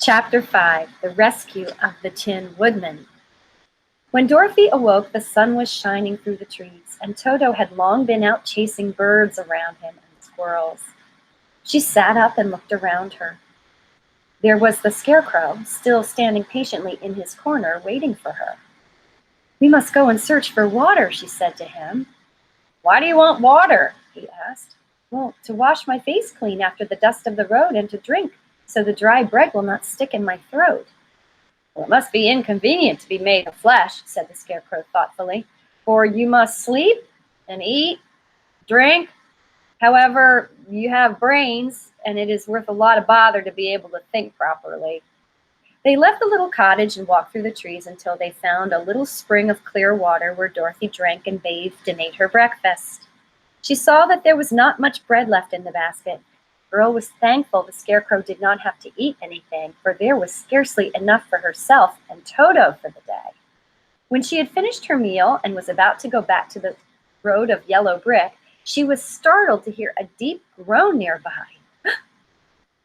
Chapter 5: The Rescue of the Tin Woodman. When Dorothy awoke, the sun was shining through the trees, and Toto had long been out chasing birds around him and squirrels. She sat up and looked around her. There was the Scarecrow, still standing patiently in his corner, waiting for her. "We must go and search for water," she said to him. "Why do you want water?" he asked. "Well, to wash my face clean after the dust of the road, and to drink, so the dry bread will not stick in my throat." "Well, it must be inconvenient to be made of flesh," said the Scarecrow thoughtfully, "for you must sleep and eat, drink. However, you have brains, and it is worth a lot of bother to be able to think properly." They left the little cottage and walked through the trees until they found a little spring of clear water where Dorothy drank and bathed and ate her breakfast. She saw that there was not much bread left in the basket. The girl was thankful the Scarecrow did not have to eat anything, for there was scarcely enough for herself and Toto for the day. When she had finished her meal and was about to go back to the road of yellow brick, she was startled to hear a deep groan nearby.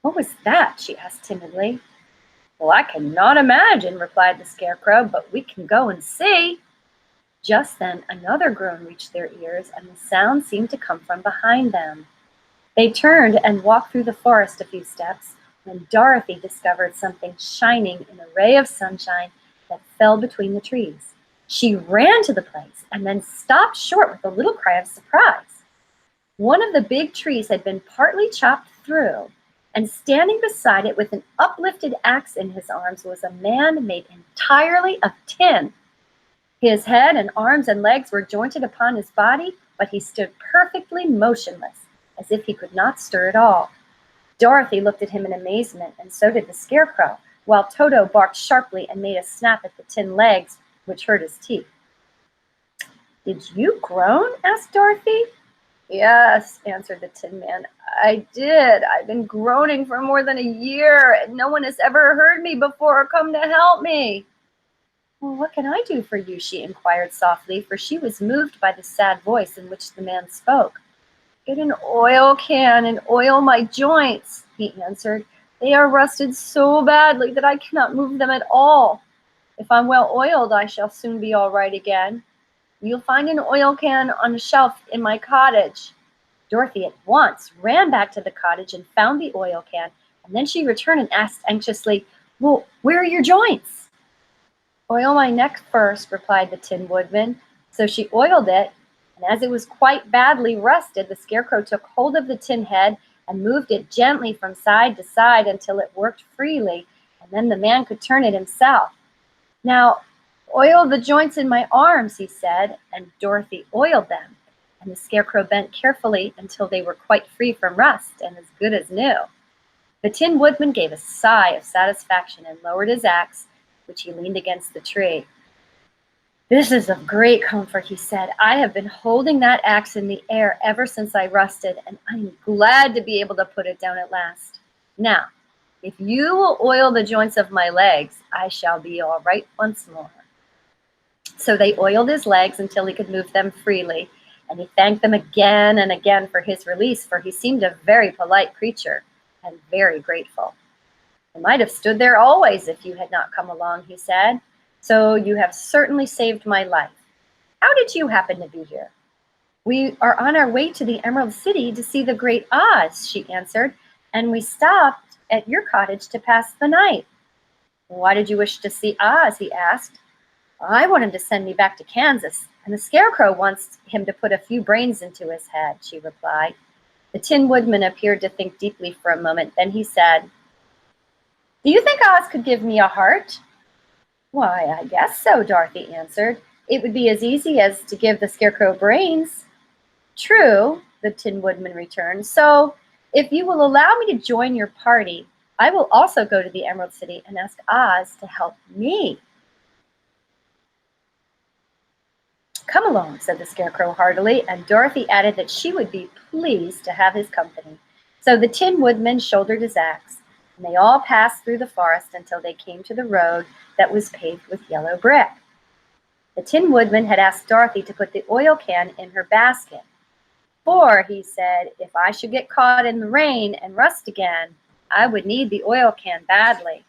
"What was that?" she asked timidly. "Well, I cannot imagine," replied the Scarecrow, "but we can go and see." Just then another groan reached their ears, and the sound seemed to come from behind them. They turned and walked through the forest a few steps, when Dorothy discovered something shining in a ray of sunshine that fell between the trees. She ran to the place and then stopped short with a little cry of surprise. One of the big trees had been partly chopped through, and standing beside it with an uplifted axe in his arms was a man made entirely of tin. His head and arms and legs were jointed upon his body, but he stood perfectly motionless, as if he could not stir at all. Dorothy looked at him in amazement, and so did the Scarecrow, while Toto barked sharply and made a snap at the tin legs, which hurt his teeth. "Did you groan?" asked Dorothy. "Yes," answered the Tin Man, "I did. I've been groaning for more than a year, and no one has ever heard me before or come to help me." "Well, what can I do for you?" she inquired softly, for she was moved by the sad voice in which the man spoke. "Get an oil can and oil my joints," he answered. "They are rusted so badly that I cannot move them at all. If I'm well oiled, I shall soon be all right again. You'll find an oil can on a shelf in my cottage." Dorothy at once ran back to the cottage and found the oil can, and then she returned and asked anxiously, "Well, where are your joints?" "Oil my neck first," replied the Tin Woodman. So she oiled it, and as it was quite badly rusted, the Scarecrow took hold of the tin head and moved it gently from side to side until it worked freely, and then the man could turn it himself. "Now, oil the joints in my arms," he said, and Dorothy oiled them, and the Scarecrow bent carefully until they were quite free from rust and as good as new. The Tin Woodman gave a sigh of satisfaction and lowered his axe, which he leaned against the tree. "This is of great comfort," he said. "I have been holding that axe in the air ever since I rusted, and I'm glad to be able to put it down at last. Now, if you will oil the joints of my legs, I shall be all right once more." So they oiled his legs until he could move them freely, and he thanked them again and again for his release, for he seemed a very polite creature and very grateful. "I might have stood there always if you had not come along," he said. "So you have certainly saved my life. How did you happen to be here?" "We are on our way to the Emerald City to see the Great Oz," she answered, "and we stopped at your cottage to pass the night." "Why did you wish to see Oz?" he asked. "I want him to send me back to Kansas, and the Scarecrow wants him to put a few brains into his head," she replied. The Tin Woodman appeared to think deeply for a moment. Then he said, "Do you think Oz could give me a heart?" "Why, I guess so," Dorothy answered. "It would be as easy as to give the Scarecrow brains." "True," the Tin Woodman returned. "So, if you will allow me to join your party, I will also go to the Emerald City and ask Oz to help me." "Come along," said the Scarecrow heartily, and Dorothy added that she would be pleased to have his company. So the Tin Woodman shouldered his axe, and they all passed through the forest until they came to the road that was paved with yellow brick. The Tin Woodman had asked Dorothy to put the oil can in her basket. "For," he said, "if I should get caught in the rain and rust again, I would need the oil can badly."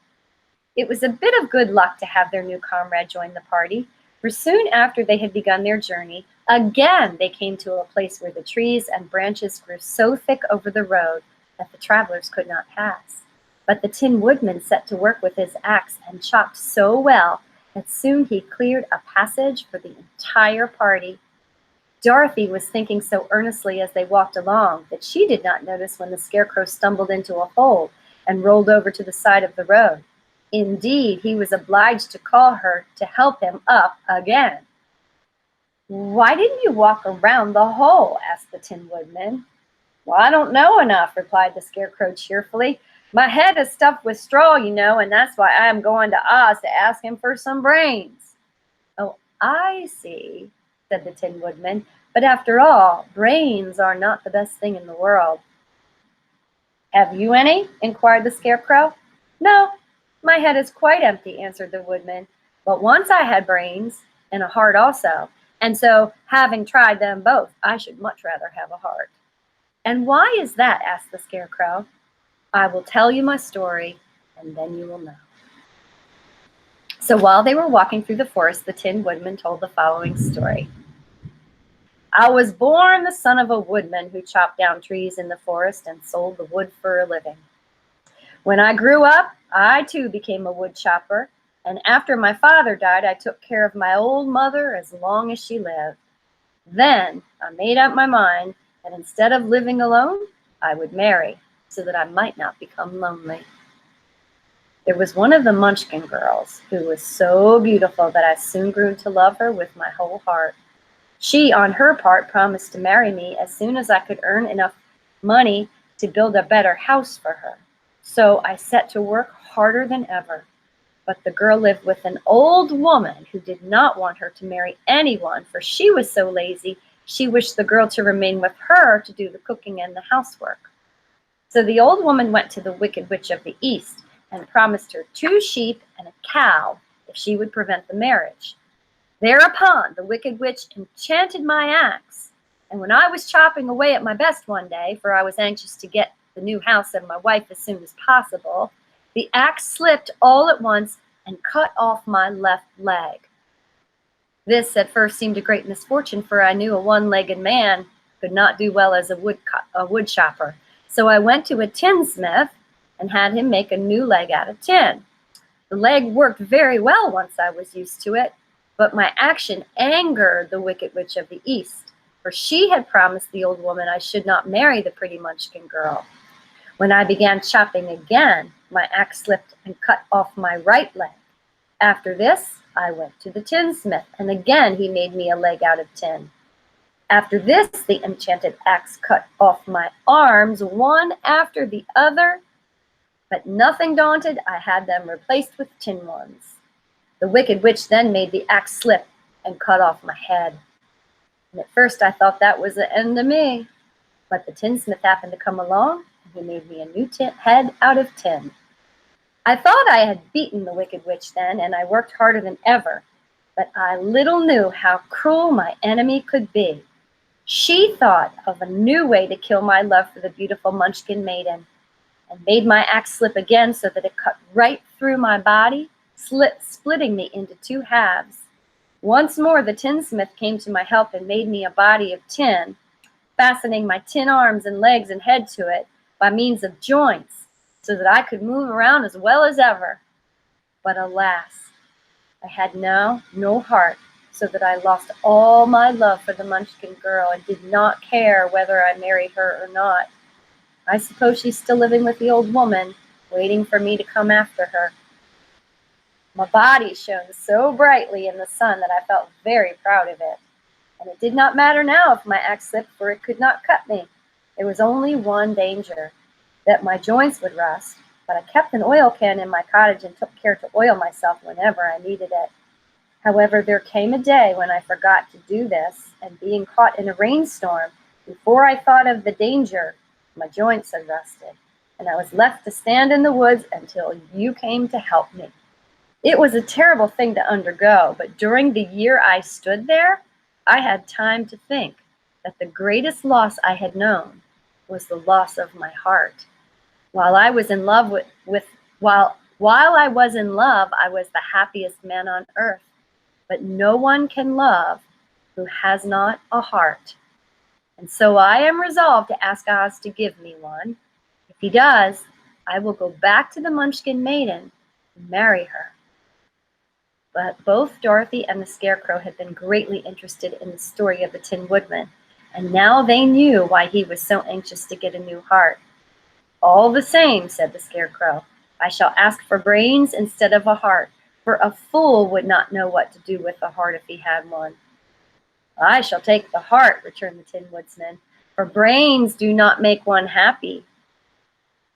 It was a bit of good luck to have their new comrade join the party, for soon after they had begun their journey, again they came to a place where the trees and branches grew so thick over the road that the travelers could not pass. But the Tin Woodman set to work with his axe and chopped so well that soon he cleared a passage for the entire party. Dorothy was thinking so earnestly as they walked along that she did not notice when the Scarecrow stumbled into a hole and rolled over to the side of the road. Indeed, he was obliged to call her to help him up again. "Why didn't you walk around the hole?" asked the Tin Woodman. "Well, I don't know enough," replied the Scarecrow cheerfully. "My head is stuffed with straw, you know, and that's why I am going to Oz to ask him for some brains." "Oh, I see," said the Tin Woodman. "But after all, brains are not the best thing in the world." "Have you any?" inquired the Scarecrow. "No, my head is quite empty," answered the Woodman. "But once I had brains, and a heart also, and so, having tried them both, I should much rather have a heart." "And why is that?" asked the Scarecrow. "I will tell you my story, and then you will know." So while they were walking through the forest, the Tin Woodman told the following story. "I was born the son of a woodman who chopped down trees in the forest and sold the wood for a living. When I grew up, I too became a wood chopper, and after my father died, I took care of my old mother as long as she lived. Then I made up my mind that instead of living alone, I would marry, so that I might not become lonely. There was one of the Munchkin girls who was so beautiful that I soon grew to love her with my whole heart. She, on her part, promised to marry me as soon as I could earn enough money to build a better house for her. So I set to work harder than ever. But the girl lived with an old woman who did not want her to marry anyone, for she was so lazy she wished the girl to remain with her to do the cooking and the housework. So the old woman went to the Wicked Witch of the East and promised her 2 sheep and a cow if she would prevent the marriage. Thereupon the Wicked Witch enchanted my axe, and when I was chopping away at my best one day, for I was anxious to get the new house and my wife as soon as possible, the axe slipped all at once and cut off my left leg. This at first seemed a great misfortune, for I knew a one-legged man could not do well as a wood chopper. So I went to a tinsmith and had him make a new leg out of tin. The leg worked very well once I was used to it, but my action angered the Wicked Witch of the East, for she had promised the old woman I should not marry the pretty Munchkin girl. When I began chopping again, my axe slipped and cut off my right leg. After this, I went to the tinsmith, and again he made me a leg out of tin. After this, the enchanted axe cut off my arms one after the other, but nothing daunted, I had them replaced with tin ones. The Wicked Witch then made the axe slip and cut off my head. And at first I thought that was the end of me, but the tinsmith happened to come along, and he made me a new head out of tin. I thought I had beaten the Wicked Witch then, and I worked harder than ever, but I little knew how cruel my enemy could be. She thought of a new way to kill my love for the beautiful Munchkin maiden, and made my axe slip again so that it cut right through my body, splitting me into 2 halves. Once more the tinsmith came to my help and made me a body of tin, fastening my tin arms and legs and head to it by means of joints, so that I could move around as well as ever. But alas, I had now no heart, so that I lost all my love for the Munchkin girl and did not care whether I married her or not. I suppose she's still living with the old woman, waiting for me to come after her. My body shone so brightly in the sun that I felt very proud of it. And it did not matter now if my axe slipped, for it could not cut me. There was only one danger, that my joints would rust, but I kept an oil can in my cottage and took care to oil myself whenever I needed it. However, there came a day when I forgot to do this, and being caught in a rainstorm, before I thought of the danger, my joints had rusted, and I was left to stand in the woods until you came to help me. It was a terrible thing to undergo, but during the year I stood there, I had time to think that the greatest loss I had known was the loss of my heart. While While I was in love, I was the happiest man on earth. But no one can love who has not a heart. And so I am resolved to ask Oz to give me one. If he does, I will go back to the Munchkin maiden and marry her." But both Dorothy and the Scarecrow had been greatly interested in the story of the Tin Woodman, and now they knew why he was so anxious to get a new heart. "All the same," said the Scarecrow, "I shall ask for brains instead of a heart, for a fool would not know what to do with a heart if he had one." "I shall take the heart," returned the Tin Woodman, "for brains do not make one happy,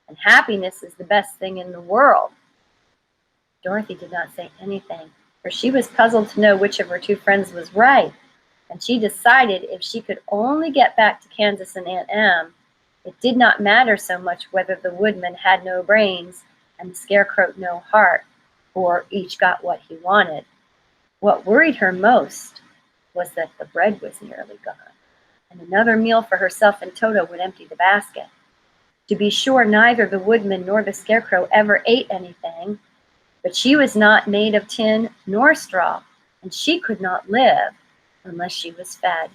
and happiness is the best thing in the world." Dorothy did not say anything, for she was puzzled to know which of her two friends was right, and she decided if she could only get back to Kansas and Aunt Em, it did not matter so much whether the Woodman had no brains and the Scarecrow no heart, or each got what he wanted. What worried her most was that the bread was nearly gone, and another meal for herself and Toto would empty the basket. To be sure, neither the Woodman nor the Scarecrow ever ate anything, but she was not made of tin nor straw, and she could not live unless she was fed.